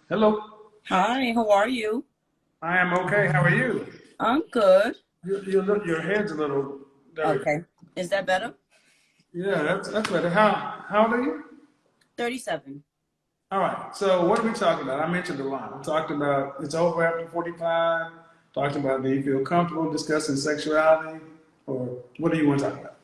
Hello. Hi, how are you? I am okay. How are you? I'm good. You look. Your head's a little. There we go. Okay. Is that better? Yeah, that's better. How old are you? 37. All right. So what are we talking about? I mentioned a lot. We talked about it's over after 45. Talked about do you feel comfortable discussing sexuality, or what do you want to talk about?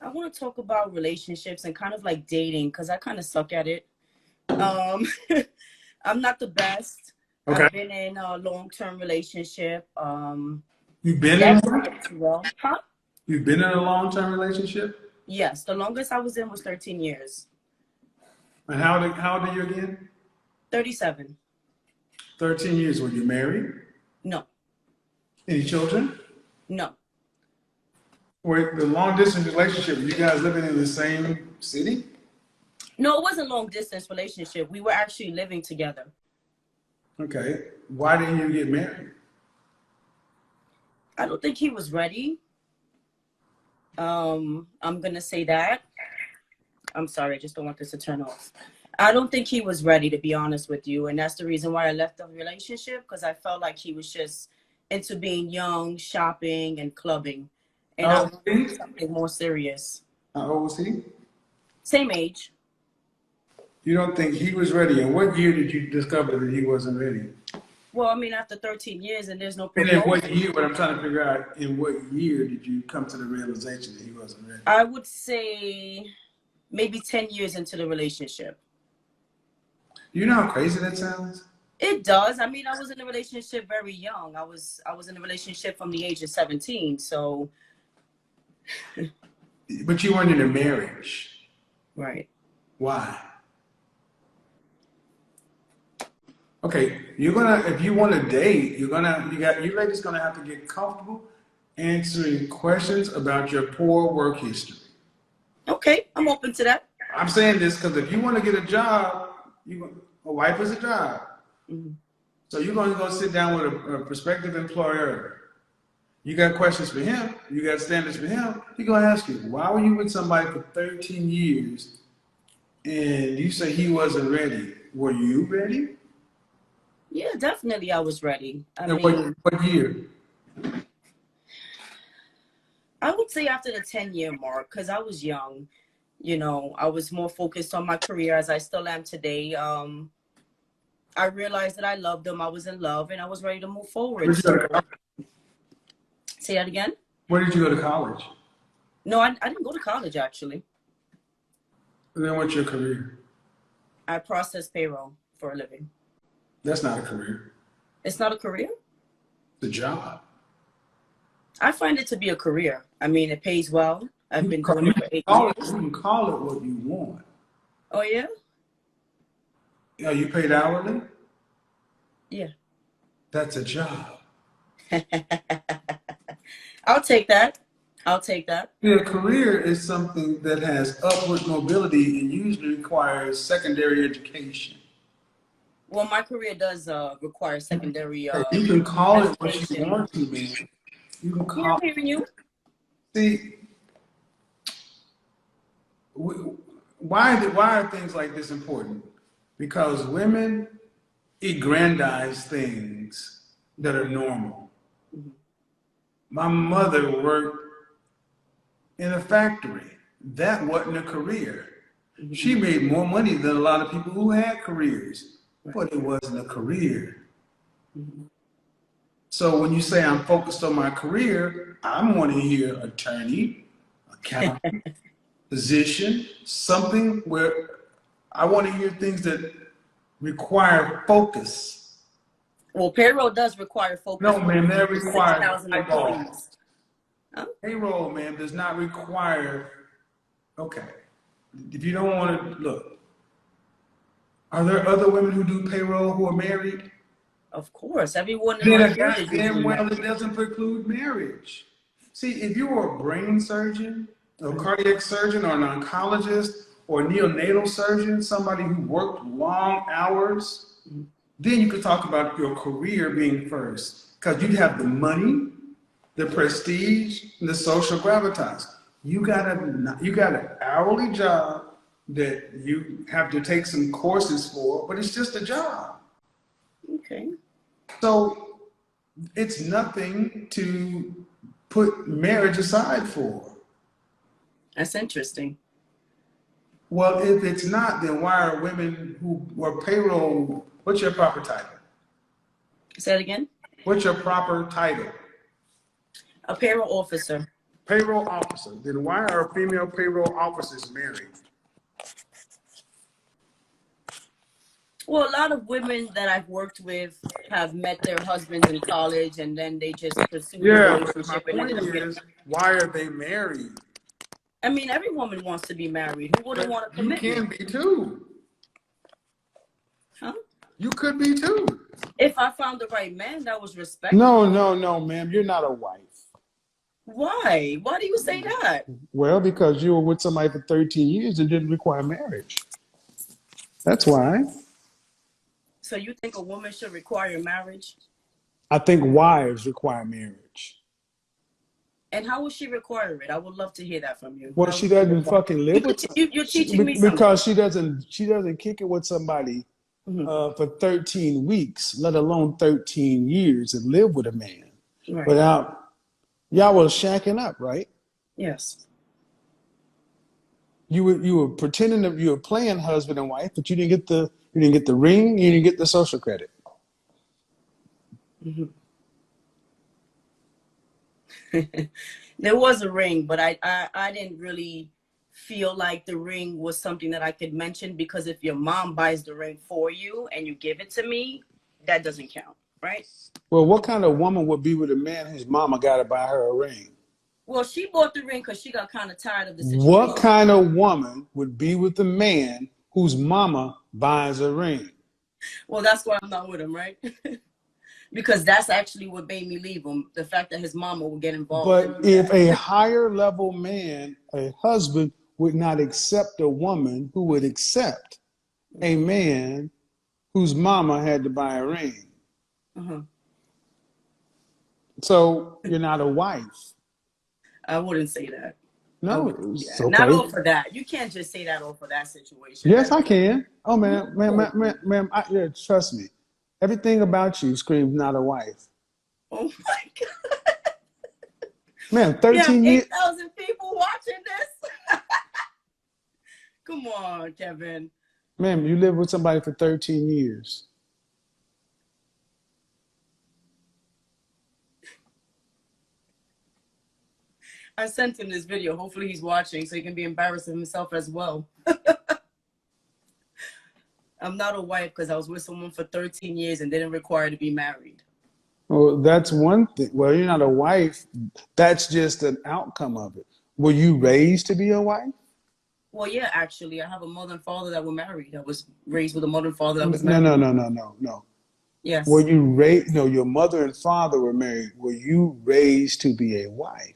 I want to talk about relationships and kind of like dating because I kind of suck at it. Um, I'm not the best. Okay. I've been in a long-term relationship. You've been in That didn't one? go too well. Huh? You've been in a long-term relationship? Yes, the longest I was in was 13 years. And how old are you again? 37. 13 years. Were you married? No, Any children? no. Were the long distance relationship, you guys living in the same city? No, it wasn't long distance relationship. We were actually living together. Okay. Why didn't you get married? I don't think he was ready. I'm gonna say that. I'm sorry, I just don't want this to turn off. I don't think he was ready, to be honest with you. And that's the reason why I left the relationship, because I felt like he was just into being young, shopping, and clubbing. And I How old wanted was he? something more serious. How old was he? Same age. You don't think he was ready? And what year did you discover that he wasn't ready? Well, I mean, after 13 years and there's no And in what proposal, year, what I'm trying to figure out, in what year did you come to the realization that he wasn't ready? I would say maybe 10 years into the relationship. You know how crazy that sounds? It does. I mean, I was in a relationship very young. I was in a relationship from the age of 17. So, But you weren't in a marriage. right. Why? Okay, if you want to date, you ladies gonna have to get comfortable answering questions about your poor work history. Okay, I'm open to that. I'm saying this because if you want to get a job, a wife is a job. Mhm. So you're going to go sit down with a prospective employer. You got questions for him. You got standards for him. He's going to ask you, why were you with somebody for 13 years and you say he wasn't ready? Were you ready? Yeah, definitely I was ready. I And mean, what year? I would say after the 10-year mark, because I was young, I was more focused on my career as I still am today. I realized that I loved him. I was in love and I was ready to move Where forward. did you go So to college? say that again. Where did you go to college? No, I didn't go to college actually. And then what's your career? I process payroll for a living. That's not a career. It's not a career. It's a job. I find it to be a career. I mean, it pays well. I've been doing You it for eight call it, years. you can call it what you want. Oh yeah? Are you paid hourly? Yeah. That's a job. I'll take that. I'll take that. Yeah, a career is something that has upward mobility and usually requires secondary education. Well, my career does require secondary You can call it what you education. want to, man. You can Yeah, call. I'm hearing you. See, why are things like this important? Because women aggrandize things that are normal. My mother worked in a factory. That wasn't a career. She made more money than a lot of people who had careers, but it wasn't a career. So when you say I'm focused on my career, I'm wanting to hear attorney, accountant, physician, something where I want to hear things that require focus. Well, payroll does require focus. No, ma'am, that requires 6,000 employees. Huh? payroll, ma'am, does not require. Okay, if you don't want to look, are there other women who do payroll who are married? Of course, everyone in Then my a field is goddamn usually well, married. it doesn't preclude marriage. See, if you were a brain surgeon, a cardiac surgeon, or an oncologist, or a neonatal surgeon, somebody who worked long hours, then you could talk about your career being first, because you'd have the money, the prestige, and the social gravitas. You got an hourly job that you have to take some courses for, but it's just a job. Okay. So it's nothing to put marriage aside for. That's interesting. Well, if it's not, then why are women who were payroll, what's your proper title? Say it again. What's your proper title? A payroll officer. Payroll officer. Then why are female payroll officers married? Well, a lot of women that I've worked with have met their husbands in college, and then they just pursued the Yeah, but my relationship and point ended up getting. is, why are they married? I mean, every woman wants to be married. Who wouldn't want a You can commitment? be too. Huh? You could be too. If I found the right man that was respectful. No, ma'am. You're not a wife. Why? Why do you say that? Well, because you were with somebody for 13 years and didn't require marriage. That's why. So you think a woman should require marriage? I think wives require marriage. And how would she require it? I would love to hear that from you. Well, How she would doesn't fucking live with. You're teaching me something. Because she doesn't kick it with somebody Mhm. for 13 weeks, let alone 13 years, and live with a man Right. without. Y'all was shacking up, right? Yes. You were pretending that you were playing husband and wife, but you didn't get the ring, you didn't get the social credit. Mm-hmm. There was a ring, but I didn't really feel like the ring was something that I could mention, because if your mom buys the ring for you and you give it to me, that doesn't count, right? Well, what kind of woman would be with a man whose mama got to buy her a ring? Well, she bought the ring because she got kind of tired of the situation. What kind of woman would be with a man whose mama buys a ring? Well, that's why I'm not with him, right? Because that's actually what made me leave him. The fact that his mama would get involved. But if a higher level man, a husband, would not accept a woman who would accept a man whose mama had to buy a ring. Uh-huh. So you're not a wife. I wouldn't say that. No, Yeah, it's okay. not all for that. You can't just say that all for that situation. Yes, I can. Oh, ma'am, yeah, trust me. Everything about you screams not a wife. Oh my God. Man, 13 years. 8,000 people watching this. Come on, Kevin. Ma'am, you lived with somebody for 13 years. I sent him this video. Hopefully he's watching so he can be embarrassed of himself as well. I'm not a wife because I was with someone for 13 years and didn't require to be married. Well, that's one thing. Well, you're not a wife. That's just an outcome of it. Were you raised to be a wife? Well, yeah, actually, I have a mother and father that were married. I was raised with a mother and father that was married. No. Yes. Were you raised? No, your mother and father were married. Were you raised to be a wife?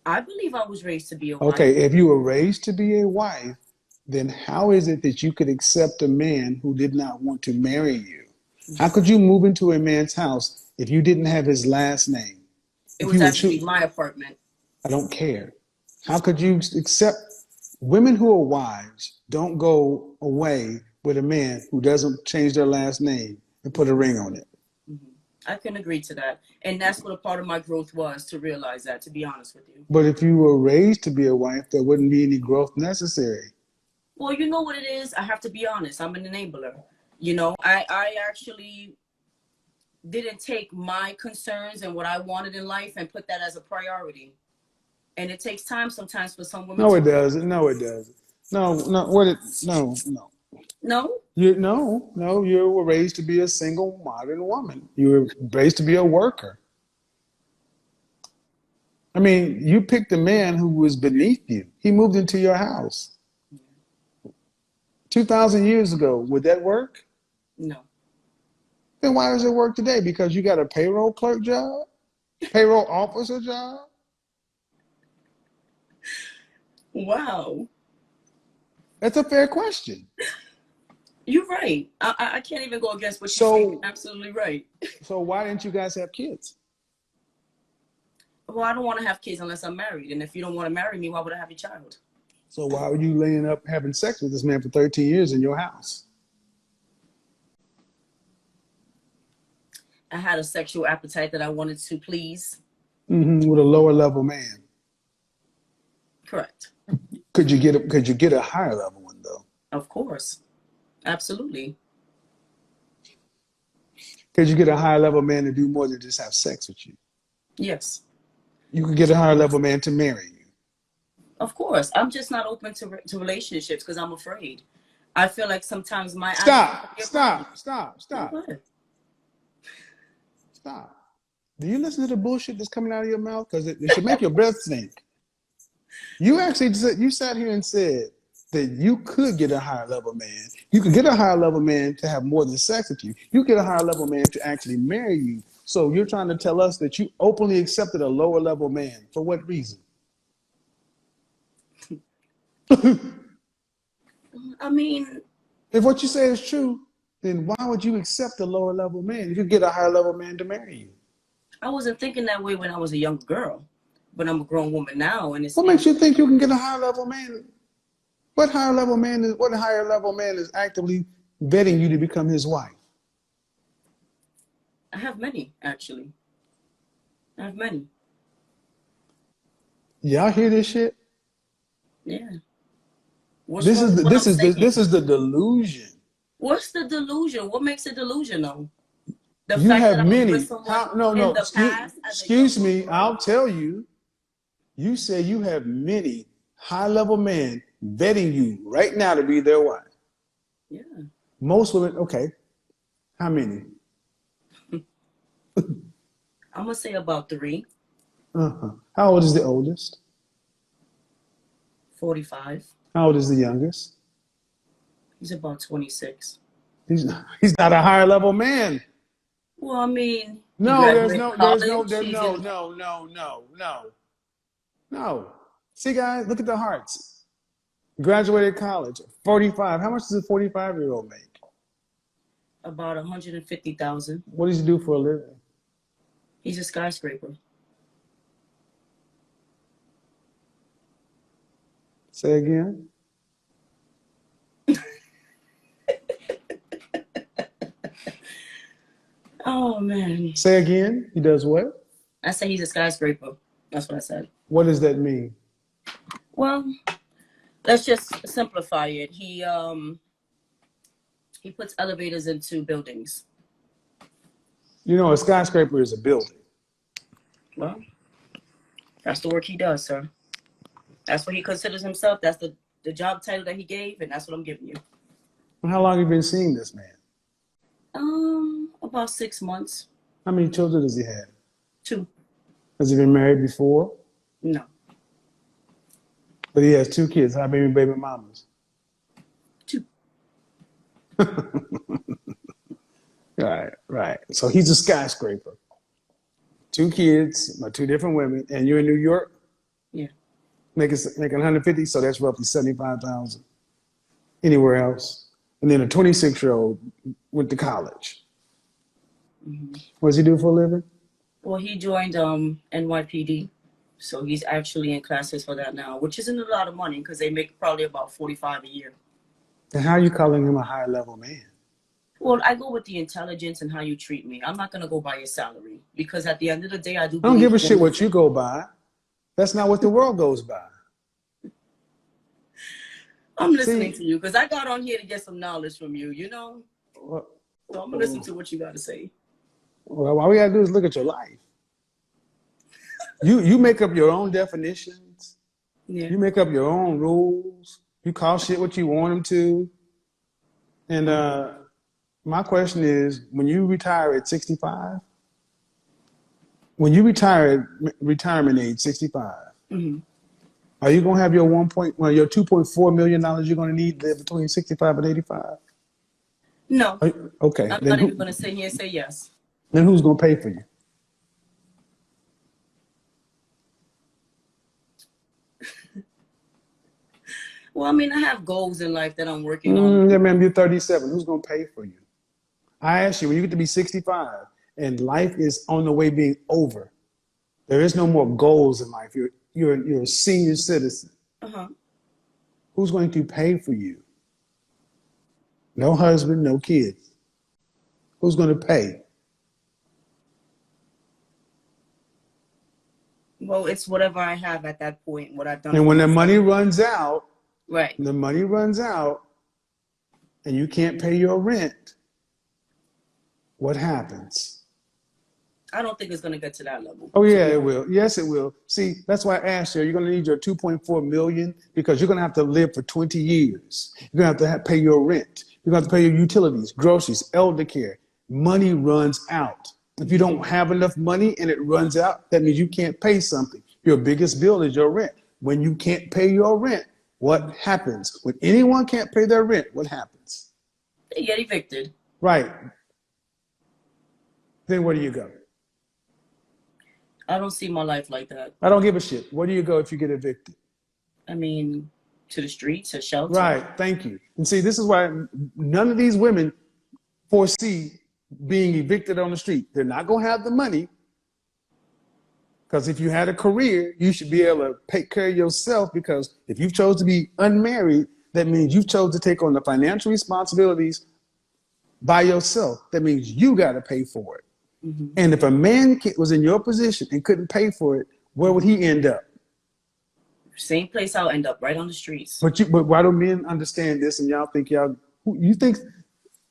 I believe I was raised to be a wife. Okay, if you were raised to be a wife, then how is it that you could accept a man who did not want to marry you? How could you move into a man's house if you didn't have his last name? It was actually my apartment. I don't care. How could you accept? Women who are wives don't go away with a man who doesn't change their last name and put a ring on it. I can agree to that. And that's what a part of my growth was, to realize that, to be honest with you. But if you were raised to be a wife, there wouldn't be any growth necessary. Well, you know what it is? I have to be honest. I'm an enabler. You know, I actually didn't take my concerns and what I wanted in life and put that as a priority. And it takes time sometimes for some women. No, it doesn't. No. No? You were raised to be a single modern woman. You were raised to be a worker. I mean, you picked a man who was beneath you. He moved into your house. 2,000 years ago, would that work? No. Then why does it work today? Because you got a payroll clerk job? Payroll officer job? Wow. That's a fair question. You're right. I can't even go against what you're saying. You're absolutely right. So why didn't you guys have kids? Well, I don't want to have kids unless I'm married. And if you don't want to marry me, why would I have a child? So why were you laying up having sex with this man for 13 years in your house? I had a sexual appetite that I wanted to please. With a lower level man. Correct. Could you get a higher level one though? Of course. Absolutely. Could you get a higher level man to do more than just have sex with you? Yes. You could get a higher level man to marry you. Of course. I'm just not open to relationships because I'm afraid. I feel like sometimes my Stop. Go ahead. Stop. Do you listen to the bullshit that's coming out of your mouth? Because it should make your breath stink. You actually you sat here and said that you could get a higher level man. You could get a higher level man to have more than sex with you. You get a higher level man to actually marry you. So you're trying to tell us that you openly accepted a lower level man. For what reason? I mean, if what you say is true, then why would you accept a lower level man? You could get a higher level man to marry you. I wasn't thinking that way when I was a young girl, but I'm a grown woman now, and it's. What makes you think you can get a higher level man? What higher level man is actively vetting you to become his wife? I have many, actually. I have many. Y'all hear this shit? Yeah. This is the delusion. What's the delusion? What makes it delusional? The You fact have that I'm many. with someone in the past as a Excuse young me. girl. I'll tell you. You say you have many high-level men vetting you right now to be their wife. Yeah. Most women. Okay. How many? I'm gonna say about 3. How old is the oldest? 45. How old is the youngest? He's about 26. He's not a higher level man. Well, I mean, No. See, guys, look at the hearts. Graduated college, 45. How much does a 45-year-old make? About 150,000. What does he do for a living? He's a skyscraper. Say again. Oh man. Say again. He does what? I say he's a skyscraper. That's what I said. What does that mean? Well, let's just simplify it. He puts elevators into buildings. You know, a skyscraper is a building. Well, that's the work he does, sir. That's what he considers himself. That's the job title that he gave, and that's what I'm giving you. How long have you been seeing this man? About 6 months. How many children does he have? 2. Has he been married before? No. But he has 2 kids. How many baby mamas? 2. Right. So he's a skyscraper. 2 kids, 2 different women, and you're in New York? Yeah. Making 150, so that's roughly 75,000. Anywhere else? And then a 26-year-old went to college. Mm-hmm. What does he do for a living? Well, he joined NYPD, so he's actually in classes for that now, which isn't a lot of money because they make probably about $45 a year. And how are you calling him a higher level man? Well, I go with the intelligence and how you treat me. I'm not gonna go by your salary because at the end of the day, I don't give a shit what you go by. That's not what the world goes by. I'm listening to you because I got on here to get some knowledge from you, you know? Well, So I'm gonna listen to what you got to say. Well, all we gotta do is look at your life. You make up your own definitions. Yeah. You make up your own rules. You call shit what you want them to. And my question is, when you retire at 65, when you retire at retirement age 65, Mm-hmm. are you gonna have your your $2.4 million you're gonna need there between 65 and 85? No. Okay. I'm not even gonna sit here and say yes. Then who's gonna pay for you? Well, I mean, I have goals in life that I'm working on. Yeah, man, you're 37. Who's gonna pay for you? I asked you, when you get to be 65 and life is on the way being over, there is no more goals in life. You're a senior citizen. Uh-huh. Who's going to pay for you? No husband, no kids. Who's going to pay? Well, it's whatever I have at that point, what I've done. And for when the myself. money runs out, Right. the money runs out, and you can't pay your rent, what happens? I don't think it's going to get to that level. Oh yeah, it will. Yes, it will. See, that's why I asked you. You're going to need your 2.4 million because you're going to have to live for 20 years. You're going to have to pay your rent. You're going to have to pay your utilities, groceries, elder care. Money runs out. If you don't have enough money and it runs out, that means you can't pay something. Your biggest bill is your rent. When you can't pay your rent, what happens? When anyone can't pay their rent, what happens? They get evicted. Right. Then where do you go? I don't see my life like that. I don't give a shit. Where do you go if you get evicted? I mean, to the streets, a shelter. Right. Thank you. And see, this is why none of these women foresee being evicted on the street. They're not going to have the money because if you had a career, you should be able to take care of yourself because if you've chose to be unmarried, that means you've chose to take on the financial responsibilities by yourself. That means you got to pay for it. Mm-hmm. And if a man was in your position and couldn't pay for it, where would he end up? Same place I'll end up, right on the streets. But why do men understand this and y'all think you think,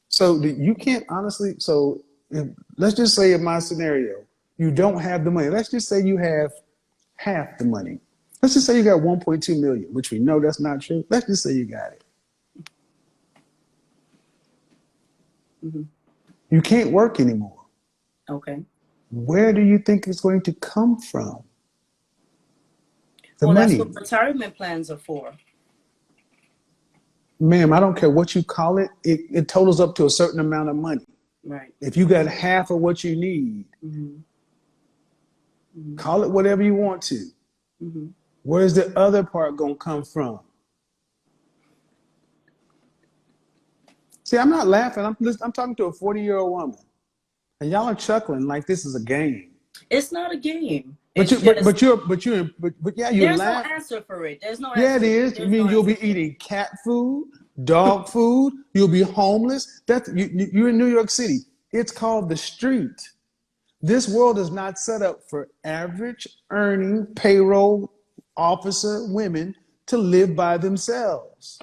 so you can't honestly, so let's just say in my scenario, you don't have the money. Let's just say you have half the money. Let's just say you got 1.2 million, which we know that's not true. Let's just say you got it. Mm-hmm. You can't work anymore. Okay. Where do you think it's going to come from? The money. That's what retirement plans are for. Ma'am, I don't care what you call it. It totals up to a certain amount of money. Right. If you got half of what you need, call it whatever you want to. Mm-hmm. Where's the other part going to come from? See, I'm not laughing. I'm talking to a 40-year-old woman. And y'all are chuckling like this is a game. It's not a game. But you're There's laughing. No answer for it. There's no Yeah, answer. it is. There's I mean, no you'll answer. be eating cat food, dog food. You'll be homeless. You're in New York City. It's called the street. This world is not set up for average earning payroll officer women to live by themselves.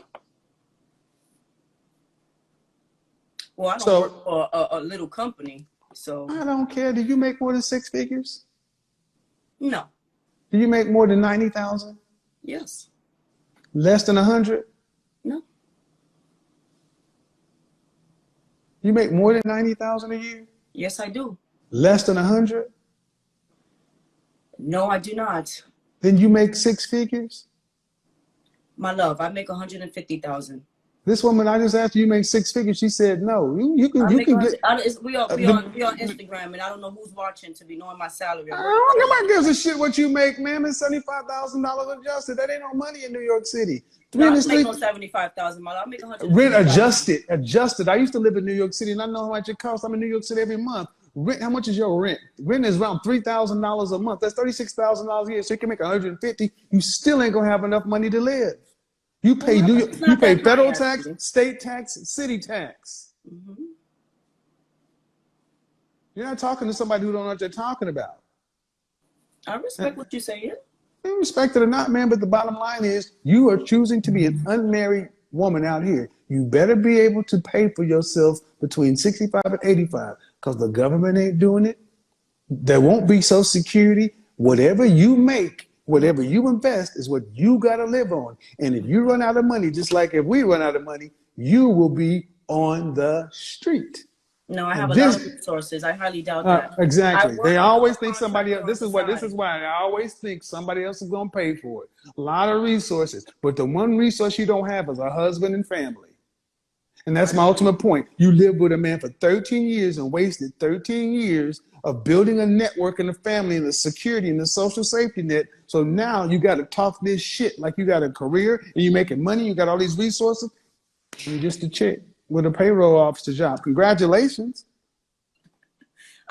Well, I don't work for a little company, so. I don't care. Do you make more than 6 figures? No. Do you make more than 90,000? Yes. Less than 100? No. You make more than 90,000 a year? Yes, I do. Less than 100? No, I do not. Then you make 6 figures? My love, I make 150,000. This woman, I just asked you make 6 figures. She said no. You can get. We on Instagram, and I don't know who's watching to be knowing my salary. Nobody gives a shit what you make, man. It's $75,000 adjusted. That ain't no money in New York City. No, I make no 75,000. My love, I make 100. Rent adjusted. I used to live in New York City, and I know how much it costs. I'm in New York City every month. Rent. How much is your rent? Rent is around $3,000 a month. That's $36,000 a year. So you can make 150. You still ain't gonna have enough money to live. You pay you pay federal tax, state tax, city tax. Mm-hmm. You're not talking to somebody who don't know what they're talking about. I respect what you're saying. You respect it or not, man, but the bottom line is you are choosing to be an unmarried woman out here. You better be able to pay for yourself between 65 and 85 because the government ain't doing it. There won't be Social Security. Whatever you make, whatever you invest is what you got to live on. And if you run out of money, just like if we run out of money, you will be on the street. No, I have a lot of resources. I highly doubt that. Exactly. They always think somebody else. This is why I always think somebody else is going to pay for it. A lot of resources. But the one resource you don't have is a husband and family. And that's my ultimate point. You lived with a man for 13 years and wasted 13 years of building a network and a family and the security and the social safety net. So now you got to talk this shit like you got a career and you're making money. You got all these resources. You're just a chick with a payroll officer job. Congratulations.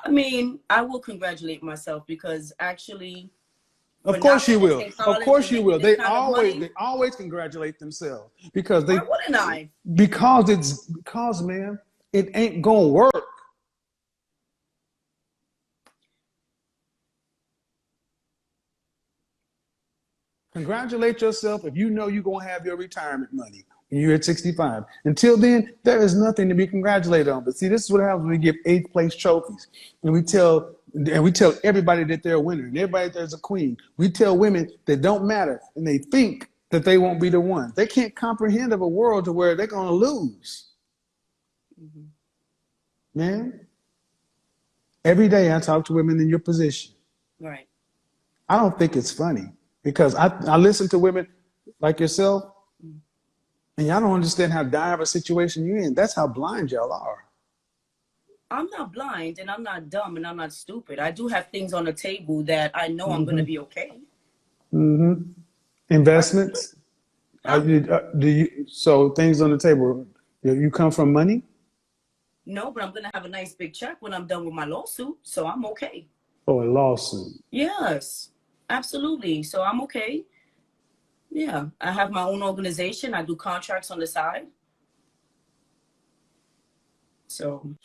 I mean, I will congratulate myself because actually. Of course you will. Of course you will. They always congratulate themselves because they. Why wouldn't I? Because man, it ain't gonna work. Congratulate yourself if you know you're going to have your retirement money when you're at 65. Until then, there is nothing to be congratulated on. But see, this is what happens when we give 8th place trophies. And we tell everybody that they're a winner and everybody that there's a queen. We tell women that don't matter and they think that they won't be the one. They can't comprehend of a world to where they're going to lose. Mm-hmm. Man, every day I talk to women in your position. Right. I don't think it's funny because I listen to women like yourself and y'all don't understand how dire of a situation you're in. That's how blind y'all are. I'm not blind and I'm not dumb and I'm not stupid. I do have things on the table that I know I'm going to be okay. Mm-hmm. Investments? So things on the table, you come from money? No, but I'm going to have a nice big check when I'm done with my lawsuit. So I'm okay. Oh, a lawsuit. Yes, absolutely. So I'm okay. Yeah, I have my own organization. I do contracts on the side. So